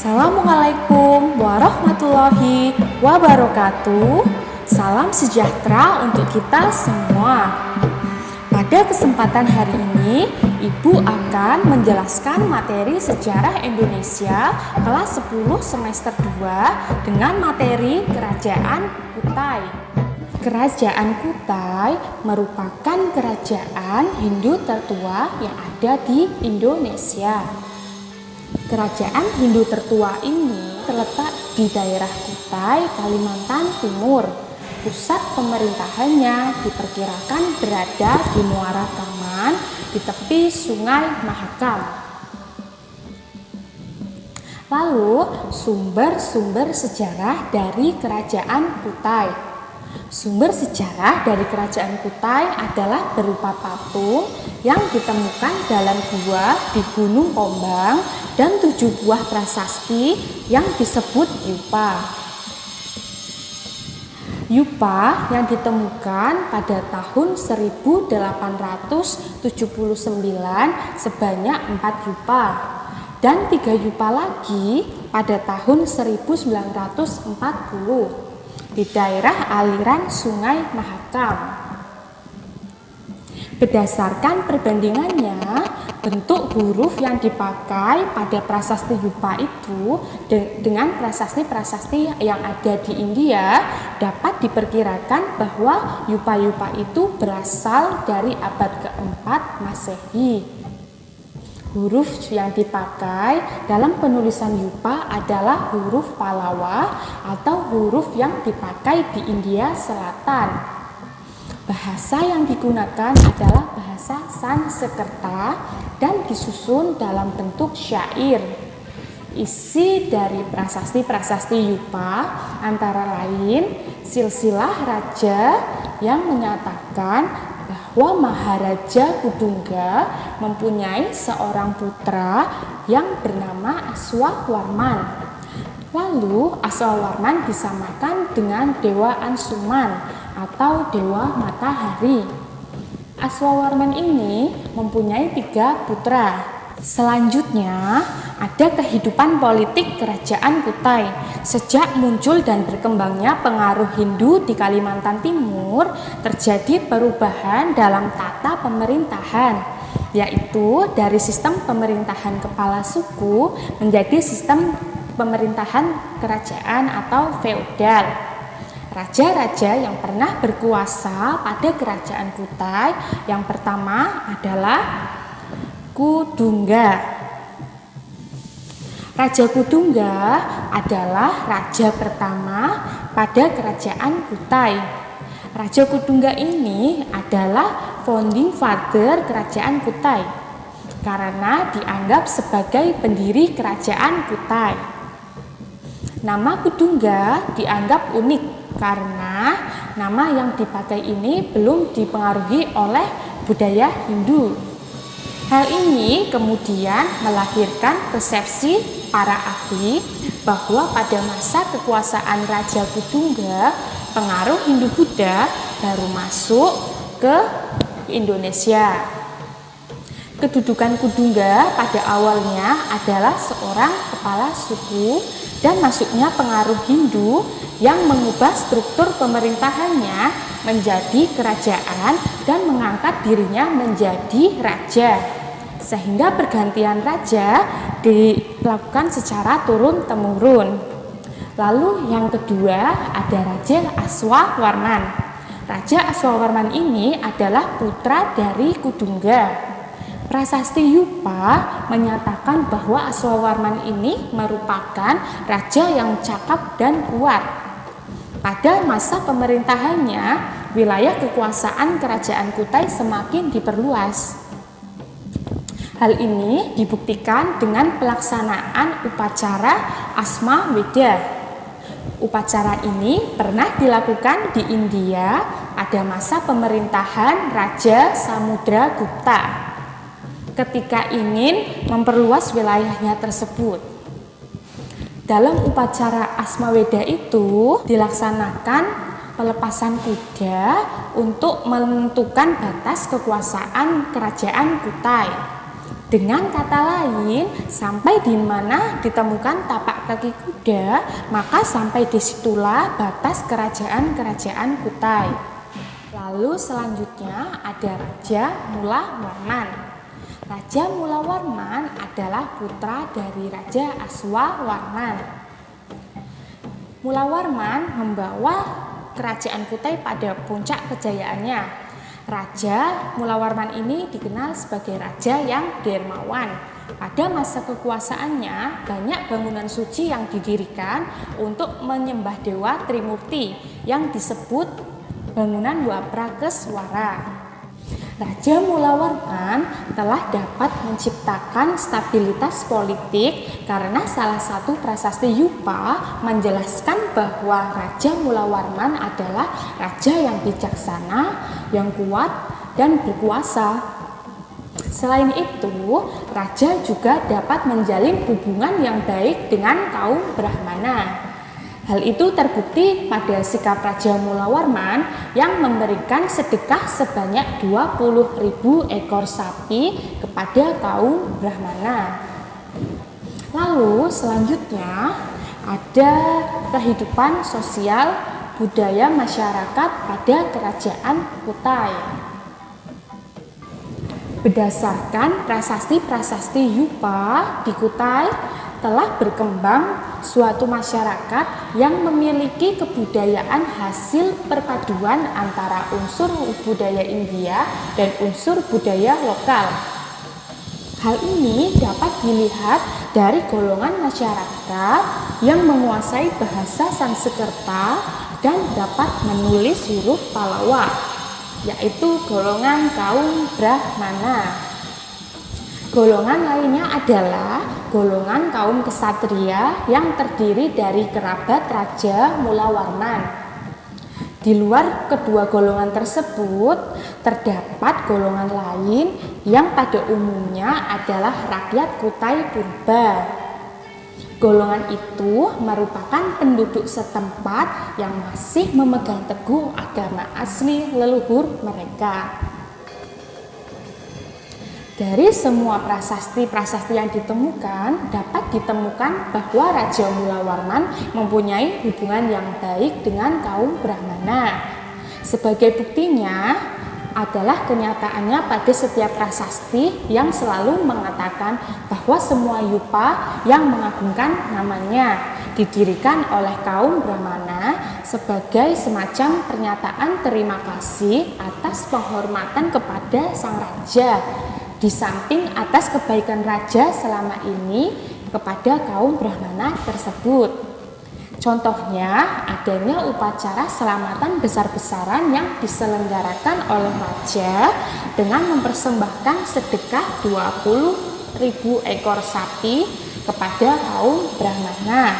Assalamualaikum warahmatullahi wabarakatuh. Salam sejahtera untuk kita semua. Pada kesempatan hari ini, Ibu akan menjelaskan materi Sejarah Indonesia kelas 10 semester 2 dengan materi Kerajaan Kutai. Kerajaan Kutai merupakan kerajaan Hindu tertua yang ada di Indonesia. Kerajaan Hindu tertua ini terletak di daerah Kutai, Kalimantan Timur. Pusat pemerintahannya diperkirakan berada di Muara Kaman di tepi Sungai Mahakam. Lalu, sumber-sumber sejarah dari Kerajaan Kutai. Sumber sejarah dari Kerajaan Kutai adalah berupa patung yang ditemukan dalam gua di Gunung Pombang dan 7 buah prasasti yang disebut yupa. Yupa yang ditemukan pada tahun 1879 sebanyak 4 yupa dan 3 yupa lagi pada tahun 1940 di daerah aliran Sungai Mahakam. Berdasarkan perbandingannya, bentuk huruf yang dipakai pada prasasti yupa itu dengan prasasti-prasasti yang ada di India dapat diperkirakan bahwa yupa-yupa itu berasal dari abad keempat Masehi. Huruf yang dipakai dalam penulisan yupa adalah huruf Pallawa atau huruf yang dipakai di India Selatan. Bahasa yang digunakan adalah bahasa Sanskerta dan disusun dalam bentuk syair. Isi dari prasasti-prasasti yupa antara lain silsilah raja yang menyatakan bahwa Maharaja Kudungga mempunyai seorang putra yang bernama Aswawarman. Lalu Aswawarman disamakan dengan Dewa Ansuman atau Dewa Matahari. Aswawarman ini mempunyai 3 putra. Selanjutnya ada kehidupan politik Kerajaan Kutai. Sejak muncul dan berkembangnya pengaruh Hindu di Kalimantan Timur, terjadi perubahan dalam tata pemerintahan, yaitu dari sistem pemerintahan kepala suku menjadi sistem pemerintahan kerajaan atau feodal. Raja-raja yang pernah berkuasa pada Kerajaan Kutai yang pertama adalah Kudungga. Raja Kudungga adalah raja pertama pada Kerajaan Kutai. Raja Kudungga ini adalah founding father Kerajaan Kutai karena dianggap sebagai pendiri Kerajaan Kutai. Nama Kudungga dianggap unik karena nama yang dipakai ini belum dipengaruhi oleh budaya Hindu. Hal ini kemudian melahirkan persepsi para ahli bahwa pada masa kekuasaan Raja Kudungga, pengaruh Hindu-Buddha baru masuk ke Indonesia. Kedudukan Kudungga pada awalnya adalah seorang kepala suku dan masuknya pengaruh Hindu yang mengubah struktur pemerintahannya menjadi kerajaan dan mengangkat dirinya menjadi raja. Sehingga pergantian raja dilakukan secara turun-temurun. Lalu yang kedua ada Raja Aswawarman. Raja Aswawarman ini adalah putra dari Kudungga. Prasasti yupa menyatakan bahwa Aswawarman ini merupakan raja yang cakap dan kuat. Pada masa pemerintahannya, wilayah kekuasaan Kerajaan Kutai semakin diperluas. Hal ini dibuktikan dengan pelaksanaan upacara Asma Weda. Upacara ini pernah dilakukan di India pada masa pemerintahan Raja Samudragupta ketika ingin memperluas wilayahnya tersebut. Dalam upacara Asma Weda itu dilaksanakan pelepasan kuda untuk menentukan batas kekuasaan Kerajaan Kutai. Dengan kata lain, sampai di mana ditemukan tapak kaki kuda, maka sampai disitulah batas kerajaan-kerajaan Kutai. Lalu selanjutnya ada Raja Mula Warman. Raja Mula Warman adalah putra dari Raja Aswa Warman. Mula Warman membawa kerajaan Kutai pada puncak kejayaannya. Raja Mula Warman ini dikenal sebagai raja yang dermawan. Pada masa kekuasaannya, banyak bangunan suci yang didirikan untuk menyembah Dewa Trimurti yang disebut bangunan Waprakeswara. Raja Mula Warman telah dapat menciptakan stabilitas politik karena salah satu prasasti Yupa menjelaskan bahwa Raja Mula Warman adalah raja yang bijaksana, yang kuat, dan berkuasa. Selain itu, raja juga dapat menjalin hubungan yang baik dengan kaum Brahmana. Hal itu terbukti pada sikap Raja Mula Warman yang memberikan sedekah sebanyak 20.000 ekor sapi kepada kaum Brahmana. Lalu selanjutnya ada kehidupan sosial budaya masyarakat pada kerajaan Kutai. Berdasarkan prasasti-prasasti Yupa di Kutai, telah berkembang suatu masyarakat yang memiliki kebudayaan hasil perpaduan antara unsur budaya India dan unsur budaya lokal. Hal ini dapat dilihat dari golongan masyarakat yang menguasai bahasa Sanskerta dan dapat menulis huruf Pallawa, yaitu golongan kaum Brahmana. Golongan lainnya adalah golongan kaum kesatria yang terdiri dari kerabat Raja Mula Warman. Di luar kedua golongan tersebut, terdapat golongan lain yang pada umumnya adalah rakyat Kutai Purba. Golongan itu merupakan penduduk setempat yang masih memegang teguh agama asli leluhur mereka. Dari semua prasasti-prasasti yang ditemukan, dapat ditemukan bahwa Raja Mula Warman mempunyai hubungan yang baik dengan kaum Brahmana. Sebagai buktinya adalah kenyataannya pada setiap prasasti yang selalu mengatakan bahwa semua Yupa yang mengagungkan namanya didirikan oleh kaum Brahmana sebagai semacam pernyataan terima kasih atas penghormatan kepada sang raja, di samping atas kebaikan raja selama ini kepada kaum Brahmana tersebut. Contohnya, adanya upacara selamatan besar-besaran yang diselenggarakan oleh raja dengan mempersembahkan sedekah 20.000 ekor sapi kepada kaum Brahmana.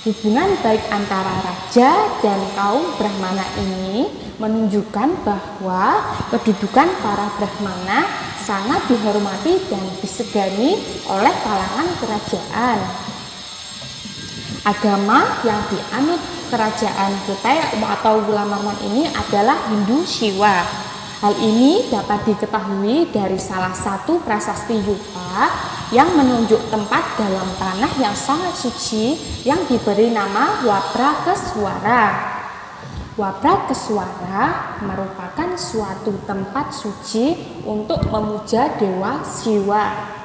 Hubungan baik antara raja dan kaum Brahmana ini menunjukkan bahwa kedudukan para Brahmana sangat dihormati dan disegani oleh kalangan kerajaan. Agama yang dianut kerajaan Kutai atau Mula Warman ini adalah Hindu Shiva. Hal ini dapat diketahui dari salah satu prasasti Yupa yang menunjuk tempat dalam tanah yang sangat suci yang diberi nama Waprakeswara. Waprakeswara merupakan suatu tempat suci untuk memuja Dewa Shiva.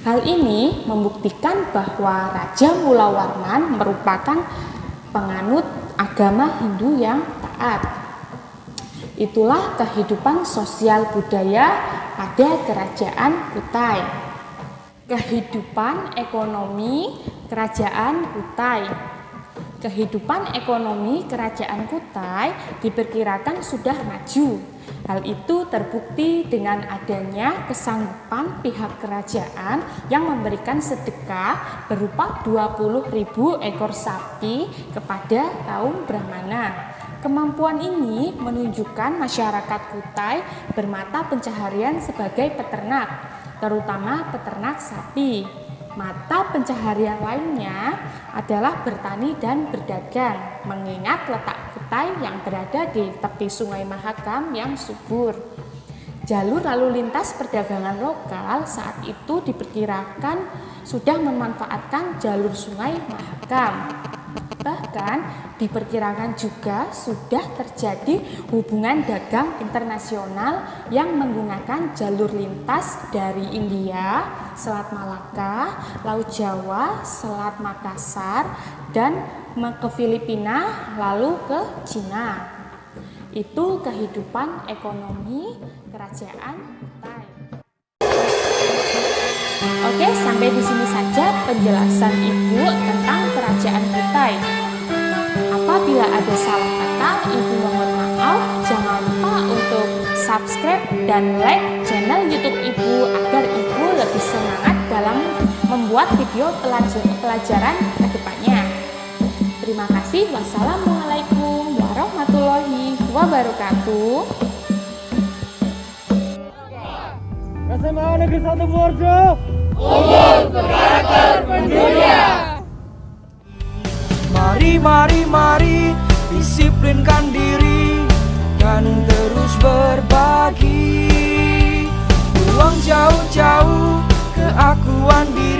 Hal ini membuktikan bahwa Raja Mula Warman merupakan penganut agama Hindu yang taat. Itulah kehidupan sosial budaya pada kerajaan Kutai. Kehidupan ekonomi kerajaan Kutai. Kehidupan ekonomi kerajaan Kutai diperkirakan sudah maju. Hal itu terbukti dengan adanya kesanggupan pihak kerajaan yang memberikan sedekah berupa 20.000 ekor sapi kepada kaum Brahmana. Kemampuan ini menunjukkan masyarakat Kutai bermata pencaharian sebagai peternak, terutama peternak sapi. Mata pencaharian lainnya adalah bertani dan berdagang, mengingat letak Kutai yang berada di tepi Sungai Mahakam yang subur. Jalur lalu lintas perdagangan lokal saat itu diperkirakan sudah memanfaatkan jalur sungai Mahakam. Bahkan diperkirakan juga sudah terjadi hubungan dagang internasional yang menggunakan jalur lintas dari India, Selat Malaka, Laut Jawa, Selat Makassar, dan ke Filipina lalu ke Cina. Itu kehidupan ekonomi kerajaan Kutai. Oke, sampai di sini saja penjelasan Ibu tentang kerajaan Kutai. Apabila ada salah kata, Ibu mohon maaf. Jangan lupa untuk subscribe dan like channel YouTube Ibu agar Ibu lebih semangat dalam membuat video pelajaran ke depannya. Terima kasih. Wassalamualaikum warahmatullahi wabarakatuh. SMA Negeri 1 Purworejo unggul berkarakter mendunia. Mari disiplinkan diri dan terus berbagi. Buang jauh-jauh keakuan diri.